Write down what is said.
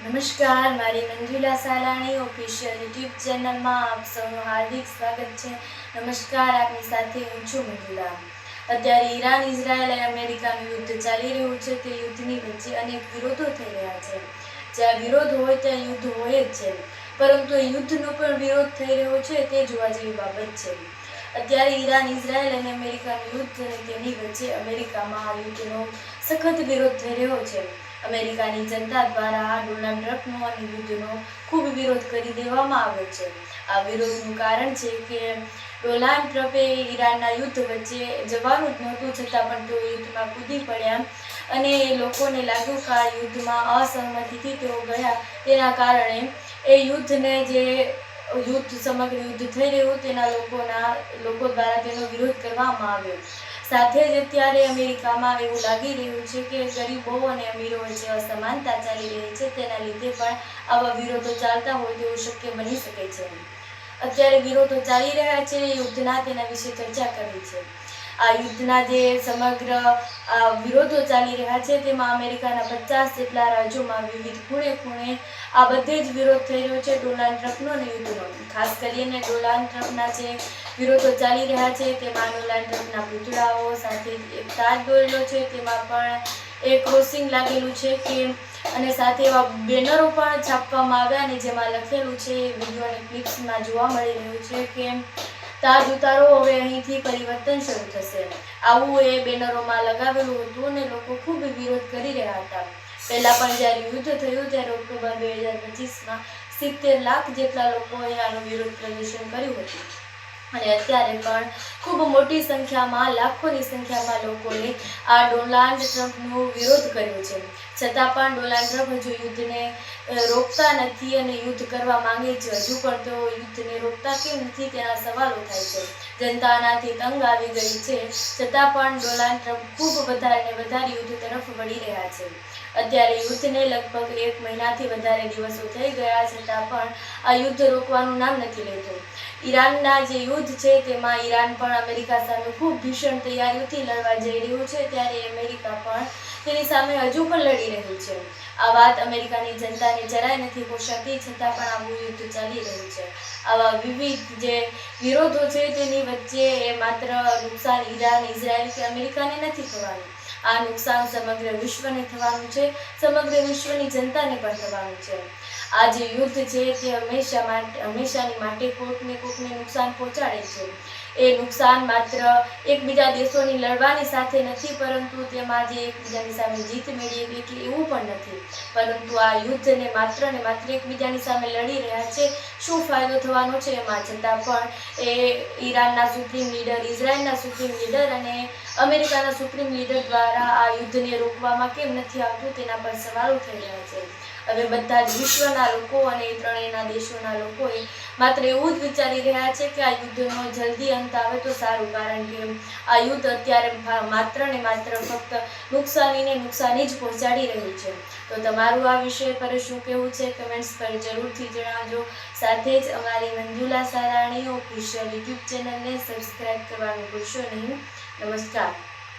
નમસ્કાર, મારી Manjula Salani official YouTube ચેનલમાં આપ સૌનું હાર્દિક સ્વાગત છે. નમસ્કાર, આપની સાથે હું છું મંજુલા. અત્યારે ઈરાન, ઇઝરાયલ અને અમેરિકાનું યુદ્ધ ચાલી રહ્યું છે. તે યુદ્ધની વચ્ચે અનેક વિરોધો થઈ રહ્યા છે. જ્યાં વિરોધ હોય ત્યાં યુદ્ધ હોય જ છે, પરંતુ એ યુદ્ધનો પણ વિરોધ થઈ રહ્યો છે તે જોવા જેવી બાબત છે. અત્યારે ઈરાન, ઇઝરાયલ અને અમેરિકાનું યુદ્ધ અને તેની વચ્ચે અમેરિકામાં આ યુદ્ધનો સખત વિરોધ થઈ રહ્યો છે. અમેરિકાની જનતા દ્વારા ડોનાલ્ડ ટ્રમ્પનો અને યુદ્ધનો ખૂબ વિરોધ કરી દેવામાં આવ્યો છે. આ વિરોધનું કારણ છે કે ડોનાલ્ડ ટ્રમ્પે ઈરાનના યુદ્ધ વચ્ચે જવાનું જ નહોતું, છતાં પણ તેઓ યુદ્ધમાં કૂદી પડ્યા અને લોકોને લાગ્યું કે આ યુદ્ધમાં અસહમતિથી તેઓ ગયા. તેના કારણે એ યુદ્ધને સમગ્ર યુદ્ધ થઈ રહ્યું તેના લોકો દ્વારા તેનો વિરોધ કરવામાં આવ્યો. સાથે જ અત્યારે અમેરિકામાં એવું લાગી રહ્યું છે કે ગરીબો અને અમીરો વચ્ચે અસમાનતા ચાલી રહી છે. તેના લીધે પણ આવા વિરોધો ચાલતા હોય તેવું શક્ય બની શકે છે. અત્યારે વિરોધો ચાલી રહ્યા છે યુદ્ધના, તેના વિશે ચર્ચા કરવી છે. આ યુદ્ધના જે સમગ્ર વિરોધો ચાલી રહ્યા છે તેમાં અમેરિકાના 50 જેટલા રાજ્યોમાં વિવિધ ખૂણે આ બધે જ વિરોધ થઈ રહ્યો છે ડોનાલ્ડ ટ્રમ્પનો અને યુદ્ધનો. ખાસ કરીને ડોનાલ્ડ ટ્રમ્પના જે વિરોધો ચાલી રહ્યા છે તેમાં ડોનાલ્ડ ટ્રમ્પના પૂતળાઓ સાથે એક તાજ દોરેલો છે, તેમાં પણ એક ક્રોસિંગ લાગેલું છે અને સાથે એવા બેનરો પણ છાપવામાં આવ્યા અને જેમાં લખેલું છે, વિડીયો અને ક્લિપ્સમાં જોવા મળી રહ્યું છે કે તાજ ઉતારો, હવે અહીંથી પરિવર્તન શરૂ થશે. આવું એ બેનરોમાં લગાવેલું હતું અને લોકો ખૂબ વિરોધ કરી રહ્યા હતા. પહેલા પણ જ્યારે યુદ્ધ થયું ત્યારે ઓક્ટોબર 2025માં 70 લાખ જેટલા લોકોએ આનો વિરોધ પ્રદર્શન કર્યું હતું અને અત્યારે પણ ખૂબ મોટી સંખ્યામાં, લાખોની સંખ્યામાં લોકોએ આ ડોનાલ્ડ ટ્રમ્પનો વિરોધ કર્યો છે. છતાં પણ ડોનાલ્ડ ટ્રમ્પ હજુ યુદ્ધને રોકતા નથી અને યુદ્ધ કરવા માંગે છે. હજુ પણ તેઓ યુદ્ધને રોકતા કેમ નથી તેના સવાલો થાય છે. જનતા આનાથી તંગ આવી ગઈ છે, છતાં પણ ડોનાલ્ડ ટ્રમ્પ ખૂબ વધારે યુદ્ધ તરફ વળી રહ્યા છે. અત્યારે યુદ્ધને લગભગ 1 મહિનાથી વધારે દિવસો થઈ ગયા, છતાં પણ આ યુદ્ધ રોકવાનું નામ નથી લેતું. ઈરાનના જે યુદ્ધ છે તેમાં ઈરાન પણ અમેરિકા સામે ખૂબ ભીષણ તૈયારીઓથી લડવા જઈ રહ્યું છે, ત્યારે અમેરિકા પણ તેની સામે હજુ પણ લડી રહ્યું છે. આ વાત અમેરિકાની જનતાને જરાય નથી પોષાતી, છતાં પણ આવું યુદ્ધ ચાલી રહ્યું છે. આવા વિવિધ જે વિરોધો છે તેની વચ્ચે માત્ર નુકસાન ઈરાન, ઇઝરાયલ કે અમેરિકાને નથી થવાનું. આ નુકસાન સમગ્ર વિશ્વને થવાનું છે, સમગ્ર વિશ્વની જનતાને પણ થવાનું છે. આ જે યુદ્ધ છે તે હંમેશાની માટે કોકને નુકસાન પહોંચાડે છે. એ નુકસાન માત્ર એકબીજા દેશોની લડવાની સાથે નથી, પરંતુ તેમાં જે એકબીજાની સામે જીત મેળવી કે એવું પણ નથી, પરંતુ આ યુદ્ધને માત્ર એકબીજાની સામે લડી રહ્યા છે. શું ફાયદો થવાનો છે એમાં, છતાં પણ એ ઈરાનના સુપ્રીમ લીડર, ઇઝરાયલના સુપ્રીમ લીડર અને અમેરિકાના સુપ્રીમ લીડર દ્વારા આ યુદ્ધને રોકવામાં કેમ નથી આવતું તેના પર સવાલો થઈ રહ્યા છે. હવે બધા જ વિશ્વના લોકો અને ત્રણેયના દેશોના લોકોએ માત્ર એવું જ વિચારી રહ્યા છે કે આ યુદ્ધનો જલ્દી અંત આવે તો સારું, કારણ કે આ યુદ્ધ અત્યારે માત્ર ફક્ત નુકસાની જ પહોંચાડી રહ્યું છે. તો તમારું આ વિષય પર શું કહેવું છે કમેન્ટ્સ પર જરૂરથી જણાવજો. સાથે જ અમારી મંજુલા સાલાણી ઓફિશિયલ યુટ્યુબ ચેનલને સબસ્ક્રાઈબ કરવાનું ભૂલશો નહીં. નમસ્કાર.